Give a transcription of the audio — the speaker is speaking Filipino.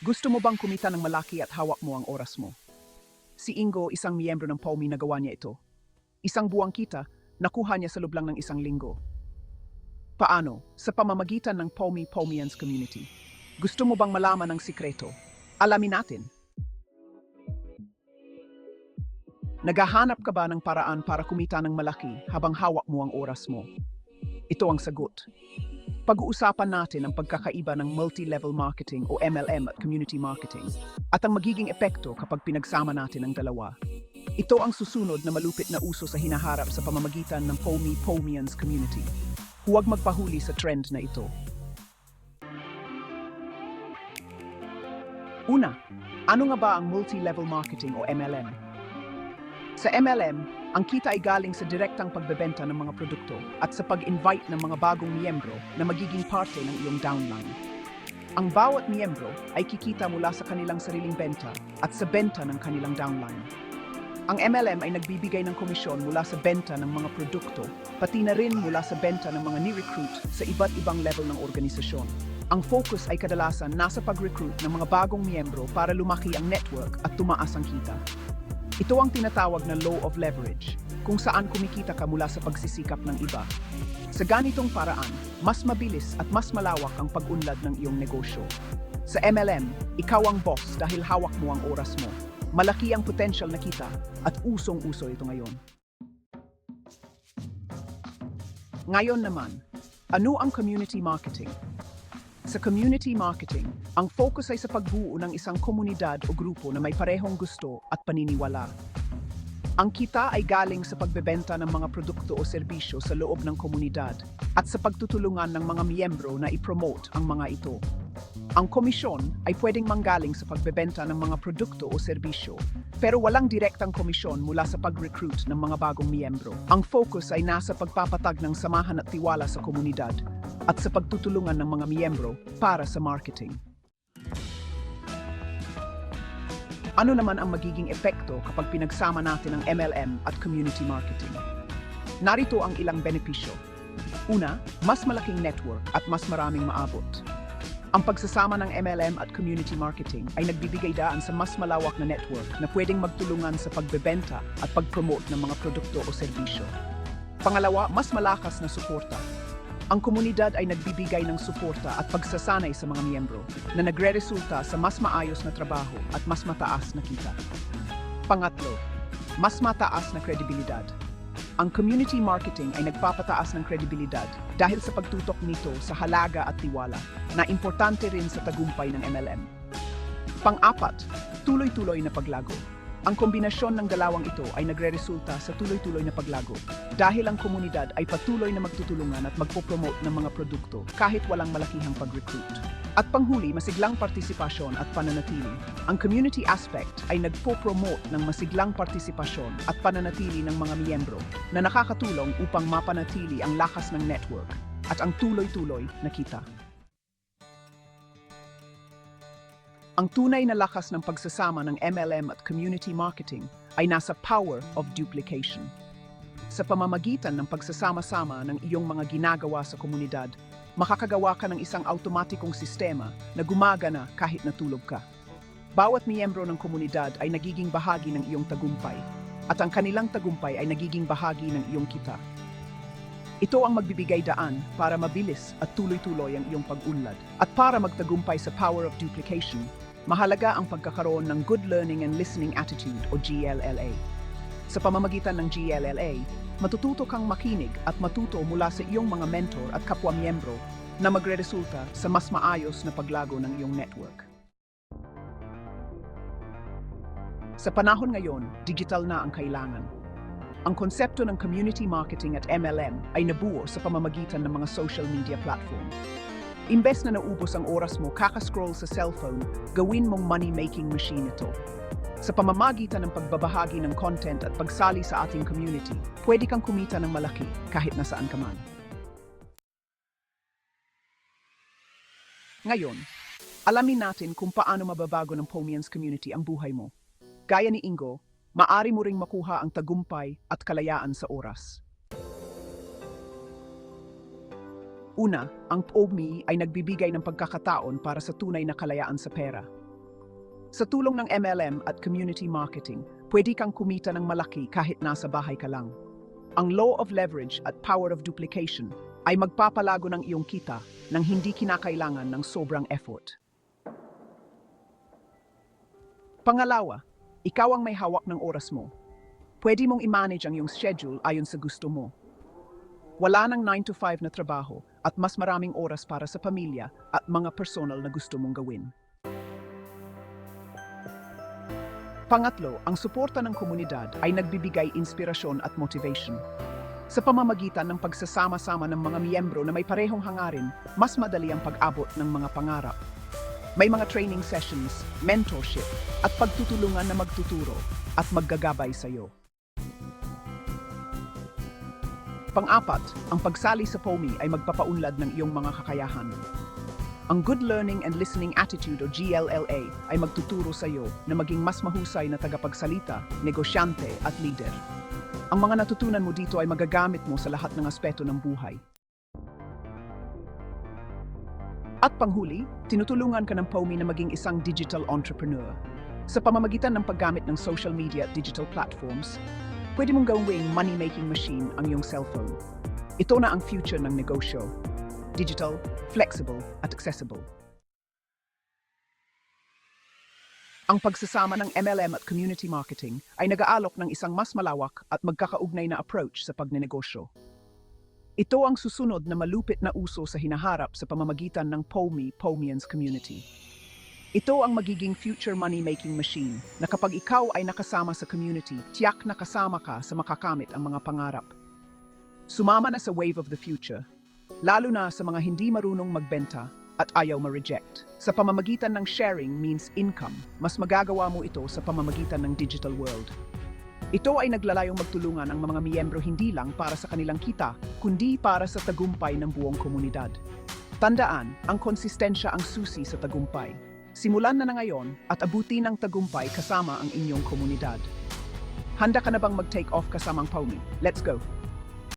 Gusto mo bang kumita ng malaki at hawak mo ang oras mo? Si Ingo, isang miyembro ng POMI, nagawa niya ito. Isang buwang kita, nakuha niya sa loob lang ng isang linggo. Paano? Sa pamamagitan ng POMI Pomians Community. Gusto mo bang malaman ang sikreto? Alamin natin. Naghahanap ka ba ng paraan para kumita ng malaki habang hawak mo ang oras mo? Ito ang sagot. Pag-uusapan natin ang pagkakaiba ng multi-level marketing o MLM at community marketing at ang magiging epekto kapag pinagsama natin ang dalawa. Ito ang susunod na malupit na uso sa hinaharap sa pamamagitan ng POMI Pomians Community. Huwag magpahuli sa trend na ito. Una, ano nga ba ang multi-level marketing o MLM? Sa MLM, ang kita ay galing sa direktang pagbebenta ng mga produkto at sa pag-invite ng mga bagong miyembro na magiging parte ng iyong downline. Ang bawat miyembro ay kikita mula sa kanilang sariling benta at sa benta ng kanilang downline. Ang MLM ay nagbibigay ng komisyon mula sa benta ng mga produkto, pati na rin mula sa benta ng mga ni-recruit sa iba't ibang level ng organisasyon. Ang focus ay kadalasan nasa pag-recruit ng mga bagong miyembro para lumaki ang network at tumaas ang kita. Ito ang tinatawag na law of leverage, kung saan kumikita ka mula sa pagsisikap ng iba. Sa ganitong paraan, mas mabilis at mas malawak ang pag-unlad ng iyong negosyo. Sa MLM, ikaw ang boss dahil hawak mo ang oras mo. Malaki ang potential na kita at usong-uso ito ngayon. Ngayon naman, ano ang community marketing? Sa community marketing, ang focus ay sa pagbuo ng isang komunidad o grupo na may parehong gusto at paniniwala. Ang kita ay galing sa pagbebenta ng mga produkto o serbisyo sa loob ng komunidad at sa pagtutulungan ng mga miyembro na i-promote ang mga ito. Ang komisyon ay pwedeng manggaling sa pagbebenta ng mga produkto o serbisyo, pero walang direktang komisyon mula sa pag-recruit ng mga bagong miyembro. Ang focus ay nasa pagpapatag ng samahan at tiwala sa komunidad at sa pagtutulungan ng mga miyembro para sa marketing. Ano naman ang magiging epekto kapag pinagsama natin ang MLM at community marketing? Narito ang ilang benepisyo. Una, mas malaking network at mas maraming maabot. Ang pagsasama ng MLM at community marketing ay nagbibigay daan sa mas malawak na network na pwedeng magtulungan sa pagbebenta at pag-promote ng mga produkto o serbisyo. Pangalawa, mas malakas na suporta. Ang komunidad ay nagbibigay ng suporta at pagsasanay sa mga miyembro na nagre-resulta sa mas maayos na trabaho at mas mataas na kita. Pangatlo, mas mataas na kredibilidad. Ang community marketing ay nagpapataas ng kredibilidad dahil sa pagtutok nito sa halaga at tiwala na importante rin sa tagumpay ng MLM. Pang-apat, tuloy-tuloy na paglago. Ang kombinasyon ng dalawang ito ay nagre-resulta sa tuloy-tuloy na paglago dahil ang komunidad ay patuloy na magtutulungan at magpo-promote ng mga produkto kahit walang malakihang pag-recruit. At panghuli, masiglang partisipasyon at pananatili. Ang community aspect ay nagpo-promote ng masiglang partisipasyon at pananatili ng mga miyembro na nakakatulong upang mapanatili ang lakas ng network at ang tuloy-tuloy na kita. Ang tunay na lakas ng pagsasama ng MLM at community marketing ay nasa power of duplication. Sa pamamagitan ng pagsasama-sama ng iyong mga ginagawa sa komunidad, makakagawa ka ng isang automatikong sistema na gumagana kahit natulog ka. Bawat miyembro ng komunidad ay nagiging bahagi ng iyong tagumpay, at ang kanilang tagumpay ay nagiging bahagi ng iyong kita. Ito ang magbibigay daan para mabilis at tuloy-tuloy ang iyong pag-unlad. At para magtagumpay sa power of duplication, mahalaga ang pagkakaroon ng good learning and listening attitude o GLLA. Sa pamamagitan ng GLLA, matututo kang makinig at matuto mula sa iyong mga mentor at kapwa-miyembro na magre-resulta sa mas maayos na paglago ng iyong network. Sa panahon ngayon, digital na ang kailangan. Ang konsepto ng community marketing at MLM ay nabuo sa pamamagitan ng mga social media platform. Imbes na naubos ang oras mo kakascroll sa cellphone, gawin mong money-making machine ito. Sa pamamagitan ng pagbabahagi ng content at pagsali sa ating community, pwede kang kumita ng malaki kahit nasaan ka man. Ngayon, alamin natin kung paano mababago ng Pomians community ang buhay mo. Gaya ni Ingo, maari mo ring makuha ang tagumpay at kalayaan sa oras. Una, ang POMI ay nagbibigay ng pagkakataon para sa tunay na kalayaan sa pera. Sa tulong ng MLM at community marketing, pwede kang kumita ng malaki kahit nasa bahay ka lang. Ang law of leverage at power of duplication ay magpapalago ng iyong kita nang hindi kinakailangan ng sobrang effort. Pangalawa, ikaw ang may hawak ng oras mo. Pwede mong i-manage ang iyong schedule ayon sa gusto mo. Wala nang 9 to 5 na trabaho at mas maraming oras para sa pamilya at mga personal na gusto mong gawin. Pangatlo, ang suporta ng komunidad ay nagbibigay inspirasyon at motivation. Sa pamamagitan ng pagsasama-sama ng mga miyembro na may parehong hangarin, mas madali ang pag-abot ng mga pangarap. May mga training sessions, mentorship, at pagtutulungan na magtuturo at maggagabay sa iyo. Pang-apat, ang pagsali sa POMI ay magpapaunlad ng iyong mga kakayahan. Ang Good Learning and Listening Attitude o GLLA ay magtuturo sa iyo na maging mas mahusay na tagapagsalita, negosyante at leader. Ang mga natutunan mo dito ay magagamit mo sa lahat ng aspeto ng buhay. At panghuli, tinutulungan ka ng POMI na maging isang digital entrepreneur. Sa pamamagitan ng paggamit ng social media at digital platforms, pwede mong gawing money-making machine ang iyong cellphone. Ito na ang future ng negosyo. Digital, flexible, at accessible. Ang pagsasama ng MLM at community marketing ay nag-aalok ng isang mas malawak at magkakaugnay na approach sa pagnenegosyo. Ito ang susunod na malupit na uso sa hinaharap sa pamamagitan ng POMI, Pomians Community. Ito ang magiging future money-making machine na kapag ikaw ay nakasama sa community, tiyak na kasama ka sa makakamit ang mga pangarap. Sumama na sa wave of the future, lalo na sa mga hindi marunong magbenta at ayaw ma-reject. Sa pamamagitan ng sharing means income, mas magagawa mo ito sa pamamagitan ng digital world. Ito ay naglalayong magtulungan ang mga miyembro hindi lang para sa kanilang kita, kundi para sa tagumpay ng buong komunidad. Tandaan, ang konsistensya ang susi sa tagumpay. Simulan na ngayon at abutin ng tagumpay kasama ang inyong komunidad. Handa ka na bang mag-take off kasamang POMI? Let's go!